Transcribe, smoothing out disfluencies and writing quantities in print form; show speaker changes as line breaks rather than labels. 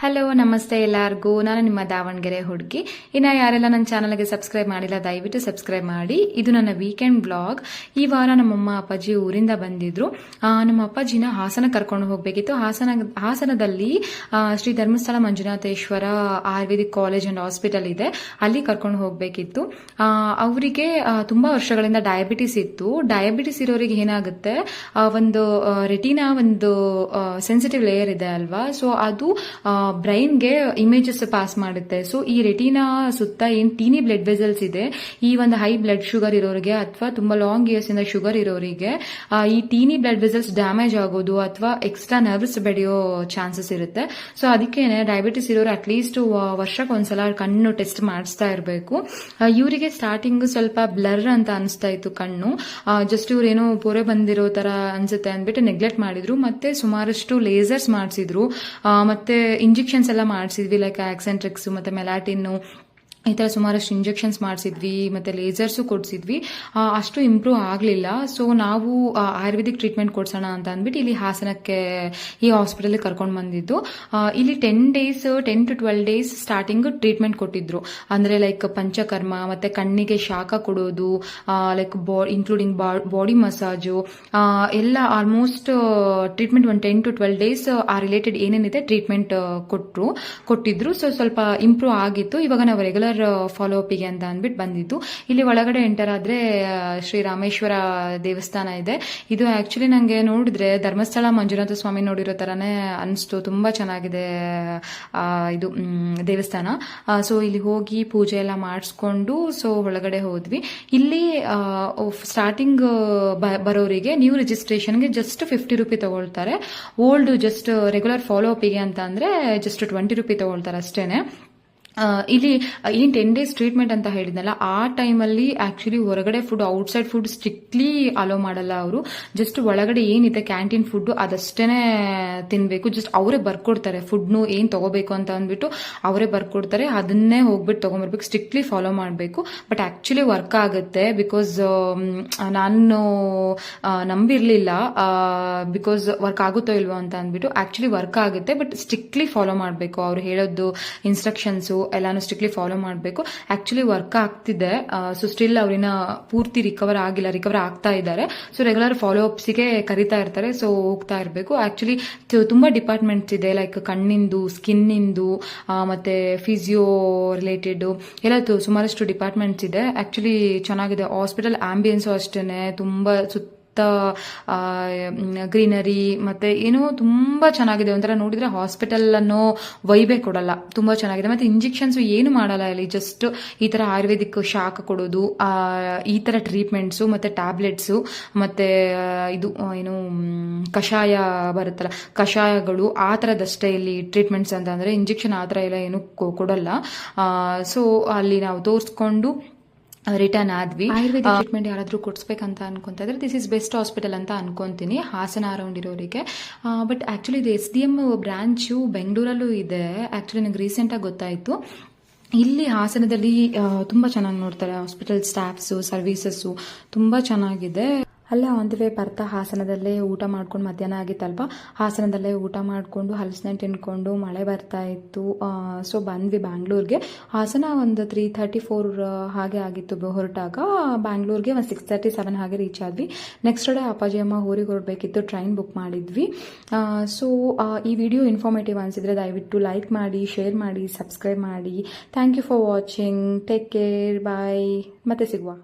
Hello ನಮಸ್ತೆ ಎಲ್ಲರಿಗೂ. ನಾನು ನಿಮ್ಮ ದಾವಣಗೆರೆ ಹುಡುಗಿ. ಇನ್ನು ಯಾರೆಲ್ಲ ನನ್ನ ಚಾನಲ್ಗೆ ಸಬ್ಸ್ಕ್ರೈಬ್ ಮಾಡಿಲ್ಲ ದಯವಿಟ್ಟು ಸಬ್ಸ್ಕ್ರೈಬ್ ಮಾಡಿ. ಇದು ನನ್ನ ವೀಕೆಂಡ್ ಬ್ಲಾಗ್. ಈ ವಾರ ನಮ್ಮಮ್ಮ ಅಪ್ಪಾಜಿ ಊರಿಂದ ಬಂದಿದ್ರು. ನಮ್ಮ ಅಪ್ಪಾಜಿನ ಹಾಸನ ಕರ್ಕೊಂಡು ಹೋಗಬೇಕಿತ್ತು. ಹಾಸನದಲ್ಲಿ Shri Dharmasthala Manjunatheshwara Ayurvedic college and hospital ಇದೆ, ಅಲ್ಲಿ ಕರ್ಕೊಂಡು ಹೋಗಬೇಕಿತ್ತು. ಅವರಿಗೆ ತುಂಬಾ ವರ್ಷಗಳಿಂದ ಡಯಾಬಿಟಿಸ್ ಇತ್ತು. ಡಯಾಬಿಟಿಸ್ ಇರೋರಿಗೆ ಏನಾಗುತ್ತೆ, ಒಂದು ರೆಟಿನಾ ಒಂದು ಸೆನ್ಸಿಟಿವ್ ಲೇಯರ್ ಇದೆ ಅಲ್ವಾ, ಸೊ ಅದು ಬ್ರೈನ್ಗೆ ಇಮೇಜಸ್ ಪಾಸ್ ಮಾಡುತ್ತೆ. ಸೊ ಈ ರೆಟಿನಾ ಸುತ್ತ ಏನ್ ಟೀನಿ ಬ್ಲಡ್ ವೆಸಲ್ಸ್ ಇದೆ, ಈ ಒಂದು ಹೈ ಬ್ಲಡ್ ಶುಗರ್ ಇರೋರಿಗೆ ಅಥವಾ ತುಂಬಾ ಲಾಂಗ್ ಇಯರ್ಸ್ ಇಂದ ಶುಗರ್ ಇರೋರಿಗೆ ಈ ಟೀನಿ ಬ್ಲಡ್ ವೆಸಲ್ಸ್ ಡ್ಯಾಮೇಜ್ ಆಗೋದು ಅಥವಾ ಎಕ್ಸ್ಟ್ರಾ ನರ್ವ್ಸ್ ಬೆಳೆಯೋ ಚಾನ್ಸಸ್ ಇರುತ್ತೆ. ಸೊ ಅದಕ್ಕೇನೆ ಡಯಾಬಿಟಿಸ್ ಇರೋರು ಅಟ್ಲೀಸ್ಟ್ ವರ್ಷಕ್ಕೆ ಒಂದ್ಸಲ ಕಣ್ಣು ಟೆಸ್ಟ್ ಮಾಡಿಸ್ತಾ ಇರಬೇಕು. ಇವರಿಗೆ ಸ್ಟಾರ್ಟಿಂಗ್ ಸ್ವಲ್ಪ ಬ್ಲರ್ ಅಂತ ಅನಿಸ್ತಾ ಇತ್ತು ಕಣ್ಣು, ಜಸ್ಟ್ ಇವ್ರೇನೋ ಪೊರೆ ಬಂದಿರೋ ತರ ಅನ್ಸುತ್ತೆ ಅಂದ್ಬಿಟ್ಟು ನೆಗ್ಲೆಕ್ಟ್ ಮಾಡಿದ್ರು. ಮತ್ತೆ ಸುಮಾರಷ್ಟು ಲೇಸರ್ಸ್ ಮಾಡಿಸಿದ್ರು, ಮತ್ತೆ ಇಂಜೆಕ್ಷನ್ಸ್ ಎಲ್ಲ ಮಾಡಿಸಿದ್ವಿ, ಲೈಕ್ ಆಕ್ಸೆಂಟ್ರಿಕ್ಸ್ ಮತ್ತೆ ಮೆಲಾಟಿನ್, ಈ ತರ ಸುಮಾರಷ್ಟು ಇಂಜೆಕ್ಷನ್ಸ್ ಮಾಡಿಸಿದ್ವಿ, ಮತ್ತೆ ಲೇಸರ್ಸು ಕೊಡ್ಸಿದ್ವಿ. ಅಷ್ಟು ಇಂಪ್ರೂವ್ ಆಗಲಿಲ್ಲ. ಸೊ ನಾವು ಆಯುರ್ವೇದಿಕ್ ಟ್ರೀಟ್ಮೆಂಟ್ ಕೊಡ್ಸೋಣ ಅಂತ ಅಂದ್ಬಿಟ್ಟು ಇಲ್ಲಿ ಹಾಸನಕ್ಕೆ ಈ ಹಾಸ್ಪಿಟಲ್ ಕರ್ಕೊಂಡು ಬಂದಿದ್ದು. ಇಲ್ಲಿ 10 to 12 ಡೇಸ್ ಸ್ಟಾರ್ಟಿಂಗ್ ಟ್ರೀಟ್ಮೆಂಟ್ ಕೊಟ್ಟಿದ್ರು. ಅಂದ್ರೆ ಲೈಕ್ ಪಂಚಕರ್ಮ, ಮತ್ತೆ ಕಣ್ಣಿಗೆ ಶಾಖ ಕೊಡೋದು, ಲೈಕ್ ಇನ್ಕ್ಲೂಡಿಂಗ್ ಬಾಡಿ ಮಸಾಜು ಎಲ್ಲ ಆಲ್ಮೋಸ್ಟ್ ಟ್ರೀಟ್ಮೆಂಟ್ ಒಂದು 10 to 12 ಡೇಸ್ ಆ ರಿಲೇಟೆಡ್ ಏನೇನಿದೆ ಟ್ರೀಟ್ಮೆಂಟ್ ಕೊಟ್ಟಿದ್ರು. ಸೊ ಸ್ವಲ್ಪ ಇಂಪ್ರೂವ್ ಆಗಿತ್ತು. ಇವಾಗ ನಾವು ರೆಗ್ಯುಲರ್ ಫಾಲೋ ಅಪ್ಗೆ ಅಂತ ಅಂದ್ಬಿಟ್ಟು ಬಂದಿದ್ದು. ಇಲ್ಲಿ ಒಳಗಡೆ ಎಂಟರ್ ಆದ್ರೆ ಶ್ರೀ ರಾಮೇಶ್ವರ ದೇವಸ್ಥಾನ ಇದೆ. ಇದು ಆಕ್ಚುಲಿ ನಂಗೆ ನೋಡಿದ್ರೆ ಧರ್ಮಸ್ಥಳ ಮಂಜುನಾಥ ಸ್ವಾಮಿ ನೋಡಿರೋ ತರಾನೇ ಅನಿಸ್ತು. ತುಂಬಾ ಚೆನ್ನಾಗಿದೆ ಇದು ದೇವಸ್ಥಾನ. ಸೊ ಇಲ್ಲಿ ಹೋಗಿ ಪೂಜೆ ಎಲ್ಲ ಮಾಡಿಸ್ಕೊಂಡು ಸೊ ಒಳಗಡೆ ಹೋದ್ವಿ. ಇಲ್ಲಿ ಸ್ಟಾರ್ಟಿಂಗ್ ಬರೋರಿಗೆ ನ್ಯೂ ರಿಜಿಸ್ಟ್ರೇಷನ್ಗೆ ಜಸ್ಟ್ 50 ರೂಪಿ ತಗೊಳ್ತಾರೆ. ಓಲ್ಡ್ ಜಸ್ಟ್ ರೆಗ್ಯುಲರ್ ಫಾಲೋ ಅಪ್ಗೆ ಅಂತ ಅಂದ್ರೆ ಜಸ್ಟ್ 20 ರೂಪಿ ತಗೊಳ್ತಾರೆ ಅಷ್ಟೇನೆ. ಇಲ್ಲಿ ಏನ್ 10 ಡೇಸ್ ಟ್ರೀಟ್ಮೆಂಟ್ ಅಂತ ಹೇಳಿದ್ನಲ್ಲ, ಆ ಟೈಮಲ್ಲಿ ಆಕ್ಚುಲಿ ಹೊರಗಡೆ food, outside food strictly hello ಮಾಡಲ್ಲ ಅವರು. ಜಸ್ಟ್ ಒಳಗಡೆ ಏನಿದೆ ಕ್ಯಾಂಟೀನ್ ಫುಡ್ ಅದಷ್ಟೇನೆ ತಿನ್ಬೇಕು. ಜಸ್ಟ್ ಅವರೇ ಬರ್ಕೊಡ್ತಾರೆ ಫುಡ್ನು ಏನ್ ತಗೋಬೇಕು ಅಂತ ಅಂದ್ಬಿಟ್ಟು ಅವರೇ ಬರ್ಕೊಡ್ತಾರೆ, ಅದನ್ನೇ ಹೋಗ್ಬಿಟ್ಟು ತಗೊಂಡ್ಬರ್ಬೇಕು. ಸ್ಟ್ರಿಕ್ಟ್ಲಿ ಫಾಲೋ ಮಾಡಬೇಕು. ಬಟ್ ಆಕ್ಚುಲಿ ವರ್ಕ್ ಆಗುತ್ತೆ. ಬಿಕಾಸ್ ನಾನು ನಂಬಿರ್ಲಿಲ್ಲ ಬಿಕಾಸ್ ವರ್ಕ್ ಆಗುತ್ತೋ ಇಲ್ವೋ ಅಂತ ಅಂದ್ಬಿಟ್ಟು. ಆಕ್ಚುಲಿ ವರ್ಕ್ ಆಗುತ್ತೆ, ಬಟ್ ಸ್ಟ್ರಿಕ್ಟ್ಲಿ ಫಾಲೋ ಮಾಡಬೇಕು. ಅವ್ರು ಹೇಳೋದು ಇನ್ಸ್ಟ್ರಕ್ಷನ್ಸ್ ಎಲ್ಲಾನು ಸ್ಟ್ರಿಕ್ಟ್ಲಿ ಫಾಲೋ ಮಾಡಬೇಕು. ಆಕ್ಚುಲಿ ವರ್ಕ್ ಆಗ್ತಿದೆ. ಸೊ ಸ್ಟಿಲ್ ಅವ್ರಿನ ಪೂರ್ತಿ ರಿಕವರ್ ಆಗ್ತಾ ಇದ್ದಾರೆ. ಸೊ ರೆಗ್ಯುಲರ್ ಫಾಲೋ ಅಪ್ಸ್ಗೆ ಕರಿತಾ ಇರ್ತಾರೆ. ಸೊ ಹೋಗ್ತಾ ಇರಬೇಕು. ಆಕ್ಚುಲಿ ತುಂಬಾ ಡಿಪಾರ್ಟ್ಮೆಂಟ್ಸ್ ಇದೆ, ಲೈಕ್ ಕಣ್ಣಿಂದು, ಸ್ಕಿನ್ನಿಂದು, ಮತ್ತೆ ಫಿಸಿಯೋ ರಿಲೇಟೆಡ್ ಎಲ್ಲ ಸುಮಾರಷ್ಟು ಡಿಪಾರ್ಟ್ಮೆಂಟ್ಸ್ ಇದೆ. ಆಕ್ಚುಲಿ ಚೆನ್ನಾಗಿದೆ ಹಾಸ್ಪಿಟಲ್. ಆಂಬಿಯನ್ಸು ಅಷ್ಟೇನೆ ತುಂಬಾ ಗ್ರೀನರಿ ಮತ್ತೆ ಏನೋ ತುಂಬಾ ಚೆನ್ನಾಗಿದೆ. ಒಂಥರ ನೋಡಿದ್ರೆ ಹಾಸ್ಪಿಟಲ್ ಅನ್ನೋ ವೈಬೇ ಕೊಡಲ್ಲ. ತುಂಬಾ ಚೆನ್ನಾಗಿದೆ. ಮತ್ತೆ ಇಂಜೆಕ್ಷನ್ಸ್ ಏನು ಮಾಡಲ್ಲ ಇಲ್ಲಿ. ಜಸ್ಟ್ ಈ ತರ ಆಯುರ್ವೇದಿಕ್ ಶಾಖ ಕೊಡೋದು, ಈ ತರ ಟ್ರೀಟ್ಮೆಂಟ್ಸು, ಮತ್ತೆ ಟ್ಯಾಬ್ಲೆಟ್ಸು, ಮತ್ತೆ ಇದು ಏನು ಕಷಾಯ ಬರುತ್ತಲ್ಲ, ಕಷಾಯಗಳು, ಆ ತರದಷ್ಟೇ ಇಲ್ಲಿ ಟ್ರೀಟ್ಮೆಂಟ್ಸ್ ಅಂತ ಅಂದ್ರೆ. ಇಂಜೆಕ್ಷನ್ ಆ ತರ ಎಲ್ಲ ಏನು ಕೊಡಲ್ಲ. ಸೊ ಅಲ್ಲಿ ನಾವು ತೋರಿಸ್ಕೊಂಡು ರಿಟರ್ನ್ ಆದ್ವಿ. ಆಯುರ್ವೇದಿಕ್ ಟ್ರೀಟ್ಮೆಂಟ್ ಯಾರಾದ್ರೂ ಕೊಡ್ಸ್ಬೇಕಂತ ಅನ್ಕೊಂತ ಇದ್ರೆ ದಿಸ್ ಇಸ್ ಬೆಸ್ಟ್ ಹಾಸ್ಪಿಟಲ್ ಅಂತ ಅನ್ಕೊಂತೀನಿ, ಹಾಸನ ಅರೌಂಡ್ ಇರೋರಿಗೆ. ಬಟ್ ಆಕ್ಚುಲಿ ಇದು SDM ಬ್ರಾಂಚು ಬೆಂಗಳೂರಲ್ಲೂ ಇದೆ. ಆಕ್ಚುಲಿ ನಂಗೆ ರೀಸೆಂಟ್ ಆಗಿ ಗೊತ್ತಾಯ್ತು. ಇಲ್ಲಿ ಹಾಸನದಲ್ಲಿ ತುಂಬಾ ಚೆನ್ನಾಗಿ ನೋಡ್ತಾರೆ. ಹಾಸ್ಪಿಟಲ್ ಸ್ಟಾಫ್ಸು, ಸರ್ವಿಸಸ್ಸು ತುಂಬಾ ಚೆನ್ನಾಗಿದೆ. ಅಲ್ಲೇ ಆನ್ ದಿ ವೇ ಬರ್ತಾ ಹಾಸನದಲ್ಲೇ ಊಟ ಮಾಡ್ಕೊಂಡು, ಮಧ್ಯಾಹ್ನ ಆಗಿತ್ತಲ್ವಾ, ಹಾಸನದಲ್ಲೇ ಊಟ ಮಾಡಿಕೊಂಡು ಹಲಸಿನ ತಿನ್ಕೊಂಡು ಮಳೆ ಬರ್ತಾ ಇತ್ತು. ಸೊ ಬಂದ್ವಿ ಬ್ಯಾಂಗ್ಳೂರ್ಗೆ. ಹಾಸನ ಒಂದು 3:34 ಹಾಗೆ ಆಗಿತ್ತು ಹೊರಟಾಗ. ಬ್ಯಾಂಗ್ಳೂರ್ಗೆ ಒಂದು 6:37 ಹಾಗೆ ರೀಚ್ ಆದ್ವಿ. ನೆಕ್ಸ್ಟ್ ಡೇ ಅಪ್ಪಾಜಿ ಅಮ್ಮ ಊರಿಗೆ ಹೊರಡಬೇಕಿತ್ತು, ಟ್ರೈನ್ ಬುಕ್ ಮಾಡಿದ್ವಿ. ಸೊ ಈ ವಿಡಿಯೋ ಇನ್ಫಾರ್ಮೇಟಿವ್ ಅನಿಸಿದ್ರೆ ದಯವಿಟ್ಟು ಲೈಕ್ ಮಾಡಿ, ಶೇರ್ ಮಾಡಿ, ಸಬ್ಸ್ಕ್ರೈಬ್ ಮಾಡಿ. Thank you for watching. Take care, bye. ಮತ್ತೆ ಸಿಗುವ.